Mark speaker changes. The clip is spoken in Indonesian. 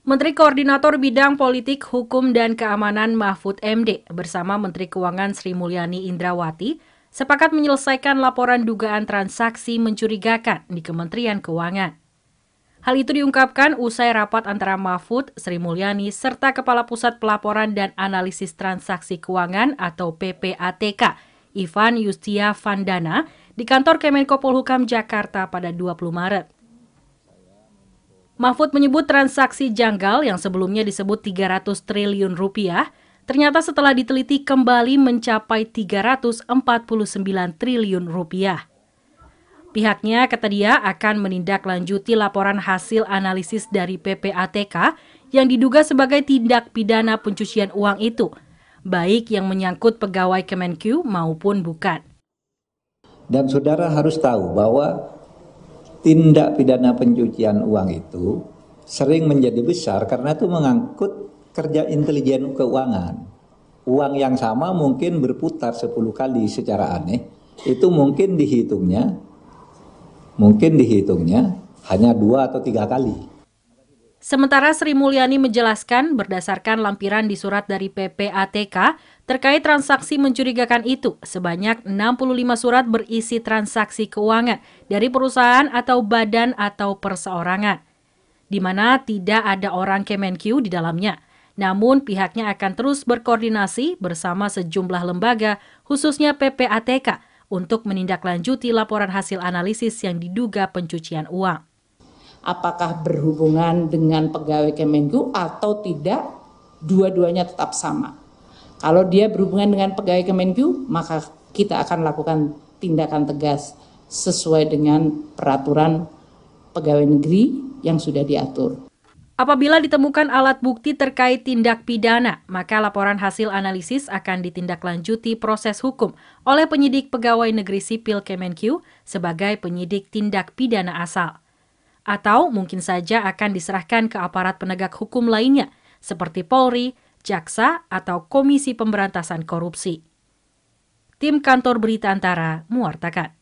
Speaker 1: Menteri Koordinator Bidang Politik, Hukum, dan Keamanan Mahfud MD bersama Menteri Keuangan Sri Mulyani Indrawati sepakat menyelesaikan laporan dugaan transaksi mencurigakan di Kementerian Keuangan. Hal itu diungkapkan usai rapat antara Mahfud, Sri Mulyani, serta Kepala Pusat Pelaporan dan Analisis Transaksi Keuangan atau PPATK, Ivan Yustia Vandana, di kantor Kemenko Polhukam Jakarta pada 20 Maret. Mahfud menyebut transaksi janggal yang sebelumnya disebut 300 triliun rupiah, ternyata setelah diteliti kembali mencapai 349 triliun rupiah. Pihaknya, kata dia, akan menindaklanjuti laporan hasil analisis dari PPATK yang diduga sebagai tindak pidana pencucian uang itu, baik yang menyangkut pegawai Kemenq maupun bukan.
Speaker 2: Dan saudara harus tahu bahwa tindak pidana pencucian uang itu sering menjadi besar karena itu mengangkut kerja intelijen keuangan. Uang yang sama mungkin berputar 10 kali secara aneh, itu mungkin dihitungnya hanya 2 atau 3 kali.
Speaker 1: Sementara Sri Mulyani menjelaskan berdasarkan lampiran di surat dari PPATK terkait transaksi mencurigakan itu, sebanyak 65 surat berisi transaksi keuangan dari perusahaan atau badan atau perseorangan, di mana tidak ada orang Kemenq di dalamnya. Namun pihaknya akan terus berkoordinasi bersama sejumlah lembaga, khususnya PPATK, untuk menindaklanjuti laporan hasil analisis yang diduga pencucian uang.
Speaker 3: Apakah berhubungan dengan pegawai Kemenq atau tidak, dua-duanya tetap sama. Kalau dia berhubungan dengan pegawai Kemenq, maka kita akan lakukan tindakan tegas sesuai dengan peraturan pegawai negeri yang sudah diatur.
Speaker 1: Apabila ditemukan alat bukti terkait tindak pidana, maka laporan hasil analisis akan ditindaklanjuti proses hukum oleh penyidik pegawai negeri sipil Kemenq sebagai penyidik tindak pidana asal. Atau mungkin saja akan diserahkan ke aparat penegak hukum lainnya, seperti Polri, Jaksa, atau Komisi Pemberantasan Korupsi. Tim Kantor Berita Antara mewartakan.